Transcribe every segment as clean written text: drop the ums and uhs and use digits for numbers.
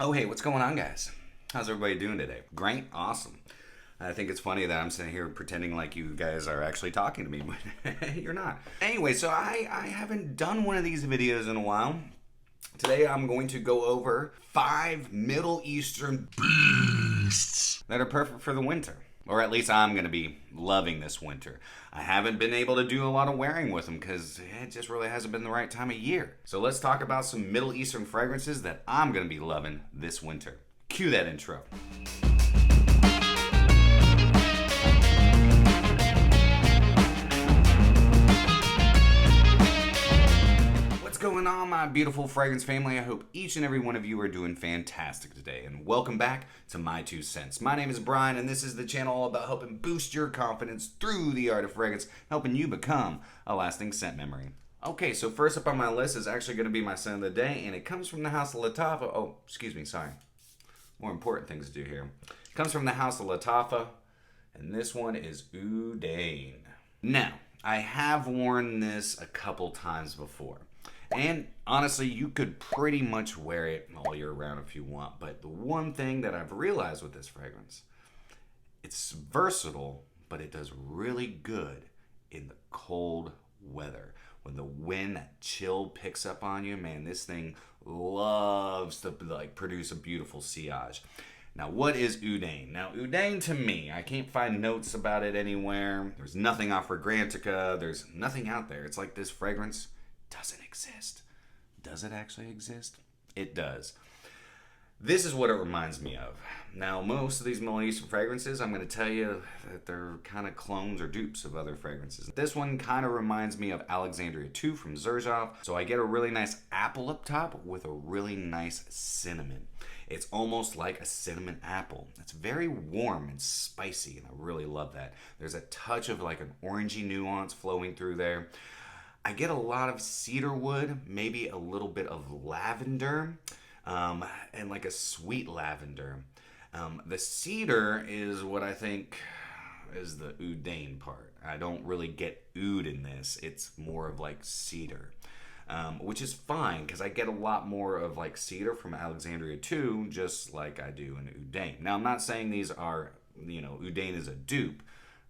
Oh, hey, what's going on, guys? How's everybody doing today? Great? Awesome. I think it's funny that I'm sitting here pretending like you guys are actually talking to me, but you're not. Anyway, so I haven't done one of these videos in a while. Today I'm going to go over 5 Middle Eastern beasts that are perfect for the winter. Or at least I'm going to be loving this winter. I haven't been able to do a lot of wearing with them because it just really hasn't been the right time of year. So let's talk about some Middle Eastern fragrances that I'm going to be loving this winter. Cue that intro. What's going on, my beautiful fragrance family? I hope each and every one of you are doing fantastic today, and welcome back to My2Scents. My name is Brian, and this is the channel all about helping boost your confidence through the art of fragrance, helping you become a lasting scent memory. Okay, so first up on my list is actually going to be my scent of the day, and it comes from the house of Latafa. Oh, excuse me, sorry. More important things to do here. It comes from the house of Latafa, and this one is Udain. Now, I have worn this a couple times before. And honestly, you could pretty much wear it all year round if you want. But the one thing that I've realized with this fragrance, it's versatile, but it does really good in the cold weather. When the wind, that chill picks up on you, man, this thing loves to produce a beautiful sillage. Now, what is Udain? Now, Udain to me, I can't find notes about it anywhere. There's nothing off Fragrantica. There's nothing out there. It's like this fragrance doesn't exist. Does it actually exist? It does. This is what it reminds me of. Now, most of these Middle Eastern fragrances, I'm going to tell you that they're kind of clones or dupes of other fragrances. This one kind of reminds me of Alexandria 2 from xerjoff. So I get a really nice apple up top with a really nice cinnamon. It's almost like a cinnamon apple. It's very warm and spicy, and I really love that. There's a touch of like an orangey nuance flowing through there. I get a lot of cedar wood, maybe a little bit of lavender, and like a sweet lavender. The cedar is what I think is the Udain part. I don't really get oud in this. It's more of like cedar, which is fine because I get a lot more of like cedar from Alexandria 2, just like I do in Udain. Now, I'm not saying these are, Udain is a dupe,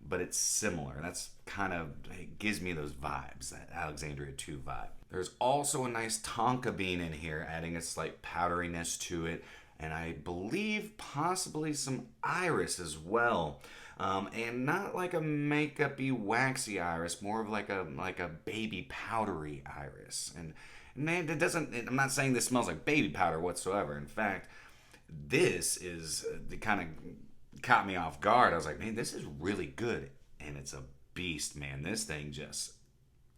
but it's similar. That's kind of, it gives me those vibes, that Alexandria 2 vibe. There's also a nice tonka bean in here, adding a slight powderiness to it, and I believe possibly some iris as well. And not like a makeup-y, waxy iris, more of like a baby powdery iris. And man, it doesn't, I'm not saying this smells like baby powder whatsoever. In fact, this is the kind of caught me off guard. I was like, man, this is really good, and it's a beast, man. This thing just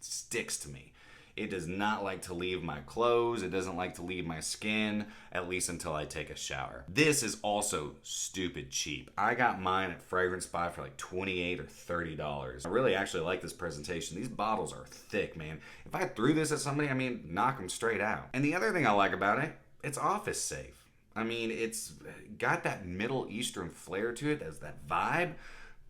sticks to me. It does not like to leave my clothes. It doesn't like to leave my skin, at least until I take a shower. This is also stupid cheap. I got mine at Fragrance Buy for like $28 or $30. I really actually like this presentation. These bottles are thick, man. If I threw this at somebody, knock them straight out. And the other thing I like about it, it's office safe. It's got that Middle Eastern flair to it, as that vibe,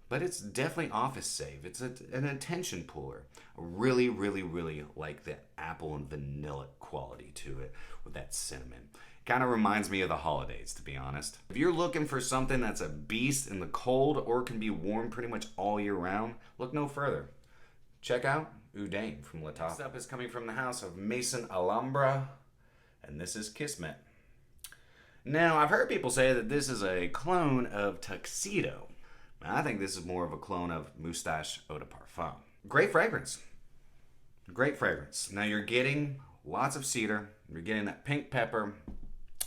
but it's definitely office safe. It's an attention puller. I really, really, really like the apple and vanilla quality to it with that cinnamon. Kind of reminds me of the holidays, to be honest. If you're looking for something that's a beast in the cold or can be worn pretty much all year round, look no further. Check out Udain from Latafa. Next up is coming from the house of Maison Alhambra, and this is Kismet. Now, I've heard people say that this is a clone of Tuxedo. I think this is more of a clone of Moustache Eau de Parfum. Great fragrance. Great fragrance. Now, you're getting lots of cedar. You're getting that pink pepper.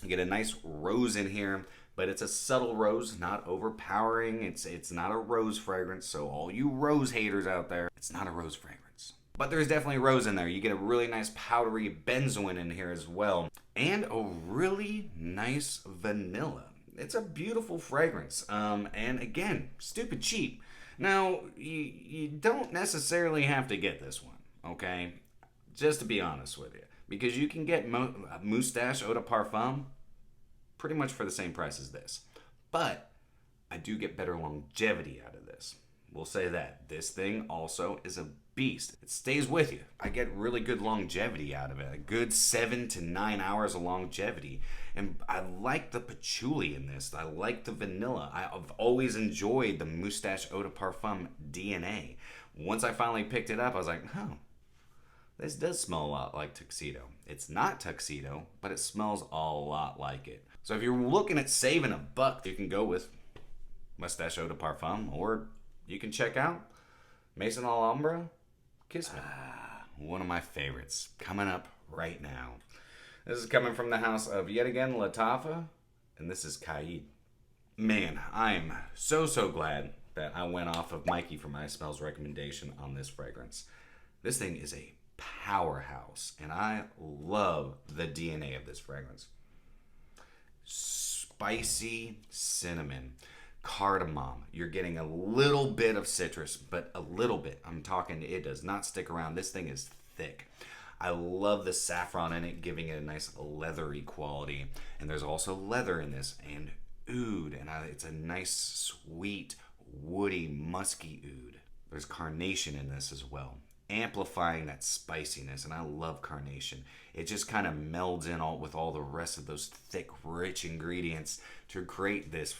You get a nice rose in here, but it's a subtle rose, not overpowering. It's not a rose fragrance, so all you rose haters out there, it's not a rose fragrance. But there's definitely rose in there. You get a really nice powdery benzoin in here as well. And a really nice vanilla. It's a beautiful fragrance. And again, stupid cheap. Now, you don't necessarily have to get this one, okay? Just to be honest with you. Because you can get Moustache Eau de Parfum pretty much for the same price as this. But I do get better longevity out of this. We'll say that. This thing also is a beast. It stays with you. I get really good longevity out of it. A good 7 to 9 hours of longevity. And I like the patchouli in this. I like the vanilla. I've always enjoyed the Moustache Eau de Parfum DNA. Once I finally picked it up, I was like, oh, this does smell a lot like tuxedo. It's not tuxedo, but it smells a lot like it. So if you're looking at saving a buck, you can go with Moustache Eau de Parfum, or you can check out Maison Alhambra Kiss Me. One of my favorites coming up right now. This is coming from the house of, yet again, Lattafa, and this is Caid. Man, I am so glad that I went off of Mikey for my smells recommendation on this fragrance. This thing is a powerhouse, and I love the DNA of this fragrance. Spicy cinnamon, cardamom. You're getting a little bit of citrus, but a little bit. I'm talking, it does not stick around. This thing is thick. I love the saffron in it, giving it a nice leathery quality. And there's also leather in this, and oud, and it's a nice, sweet, woody, musky oud. There's carnation in this as well, amplifying that spiciness, and I love carnation. It just kind of melds in with all the rest of those thick, rich ingredients to create this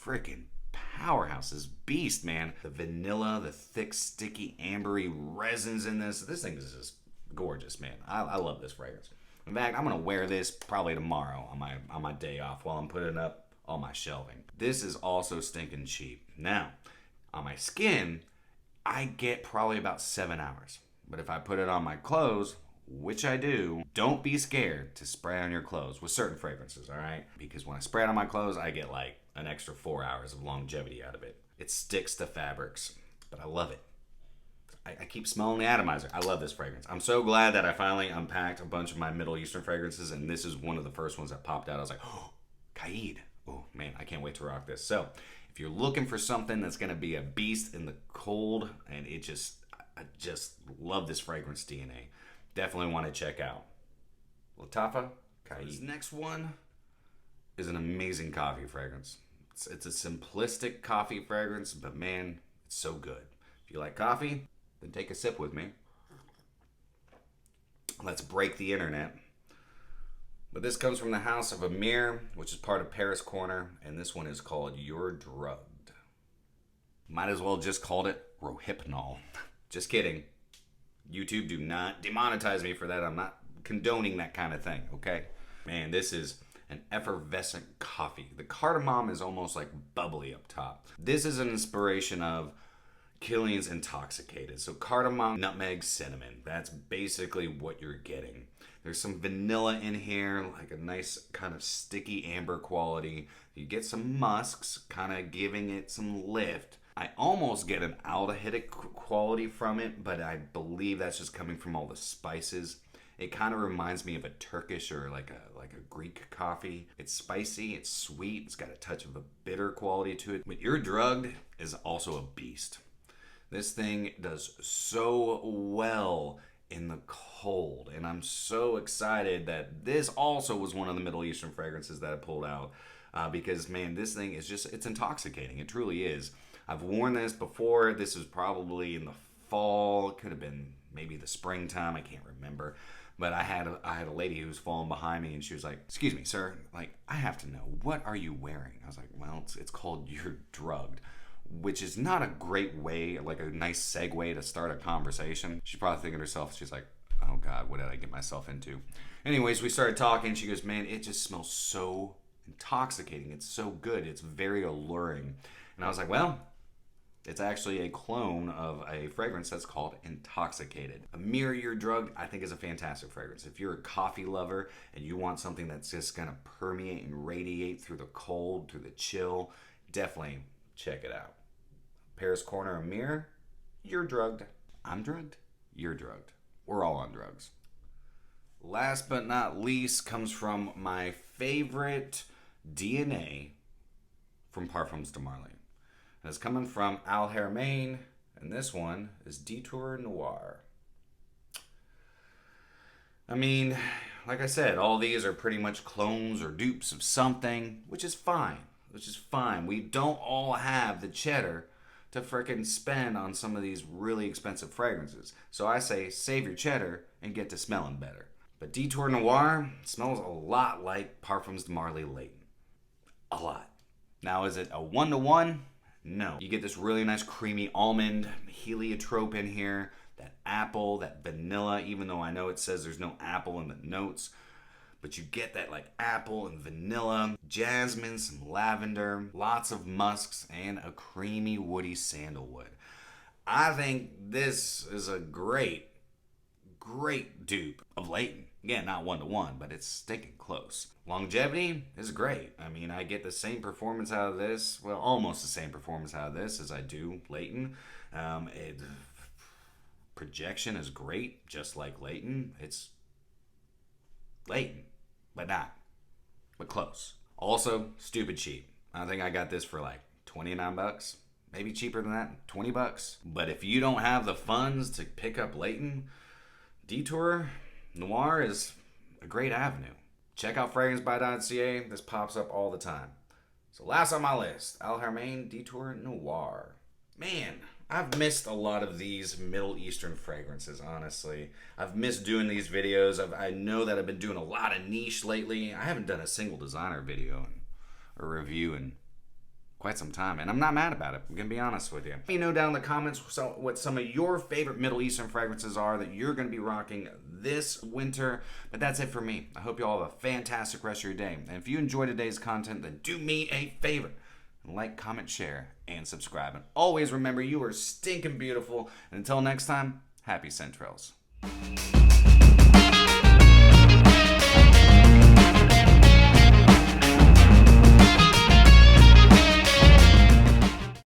freaking powerhouse, this beast, man. The vanilla, the thick, sticky, ambery resins in this thing is just gorgeous, man. I love this fragrance. In fact, I'm gonna wear this probably tomorrow on my day off while I'm putting up all my shelving. This is also stinking cheap. Now, on my skin, I get probably about 7 hours. But if I put it on my clothes, which I do, don't be scared to spray on your clothes with certain fragrances, all right? Because when I spray it on my clothes, I get like an extra 4 hours of longevity out of it. It sticks to fabrics, but I love it. I keep smelling the atomizer. I love this fragrance. I'm so glad that I finally unpacked a bunch of my Middle Eastern fragrances, and this is one of the first ones that popped out. I was like, oh, Caid. Oh, man, I can't wait to rock this. So, if you're looking for something that's going to be a beast in the cold, and I just love this fragrance DNA, definitely want to check out Lattafa, Caid. This next one is an amazing coffee fragrance. It's a simplistic coffee fragrance, but man, it's so good. If you like coffee, then take a sip with me. Let's break the internet. But this comes from the house of Amir, which is part of Paris Corner, and this one is called You're Drugged. Might as well just called it Rohypnol. Just kidding. YouTube, do not demonetize me for that. I'm not condoning that kind of thing, okay? Man, this is an effervescent coffee. The cardamom is almost like bubbly up top. This is an inspiration of Killian's Intoxicated. So cardamom, nutmeg, cinnamon. That's basically what you're getting. There's some vanilla in here, like a nice kind of sticky amber quality. You get some musks, kind of giving it some lift. I almost get an aldehydic quality from it, but I believe that's just coming from all the spices. It kind of reminds me of a Turkish or like a Greek coffee. It's spicy, it's sweet, it's got a touch of a bitter quality to it. But You're Drugged is also a beast. This thing does so well in the cold, and I'm so excited that this also was one of the Middle Eastern fragrances that I pulled out because, man, this thing is just, it's intoxicating. It truly is. I've worn this before. This was probably in the fall. It could have been maybe the springtime. I can't remember. But I had a lady who was falling behind me, and she was like, "Excuse me, sir. Like, I have to know, what are you wearing?" I was like, "Well, it's called You're Drugged," which is not a great way, like a nice segue to start a conversation. She's probably thinking to herself, she's like, "Oh God, what did I get myself into?" Anyways, we started talking. She goes, "Man, it just smells so intoxicating. It's so good. It's very alluring." And I was like, well, it's actually a clone of a fragrance that's called Intoxicated. Amir, You're Drugged, I think, is a fantastic fragrance. If you're a coffee lover and you want something that's just going to permeate and radiate through the cold, through the chill, definitely check it out. Paris Corner Amir, You're Drugged. I'm drugged. You're drugged. We're all on drugs. Last but not least comes from my favorite DNA from Parfums de Marly. And it's coming from Al Haramain, and this one is Detour Noir. I mean, like I said, all these are pretty much clones or dupes of something, which is fine. We don't all have the cheddar to frickin' spend on some of these really expensive fragrances. So I say save your cheddar and get to smelling better. But Detour Noir smells a lot like Parfums de Marly Layton. A lot. Now, is it a 1-to-1? No. You get this really nice creamy almond heliotrope in here, that apple, that vanilla, even though I know it says there's no apple in the notes. But you get that like apple and vanilla, jasmine, some lavender, lots of musks, and a creamy woody sandalwood. I think this is a great dupe of Layton. Again, not 1-to-1, but it's sticking close. Longevity is great. I mean, I get the same performance out of this, well, almost the same performance out of this as I do Layton. Projection is great, just like Layton. It's Layton, but close. Also, stupid cheap. I think I got this for like $29, maybe cheaper than that, $20. But if you don't have the funds to pick up Layton, Detour Noir is a great avenue. Check out fragrancebuy.ca. This pops up all the time. So last on my list, Al Haramain Detour Noir. Man, I've missed a lot of these Middle Eastern fragrances, honestly. I've missed doing these videos. I know that I've been doing a lot of niche lately. I haven't done a single designer video or review in quite some time, and I'm not mad about it. I'm gonna be honest with you. Let me know down in the comments what some of your favorite Middle Eastern fragrances are that you're gonna be rocking this winter. But that's it for me. I hope you all have a fantastic rest of your day. And if you enjoyed today's content, then do me a favor. Like, comment, share, and subscribe. And always remember, you are stinking beautiful. And until next time, happy scent trails.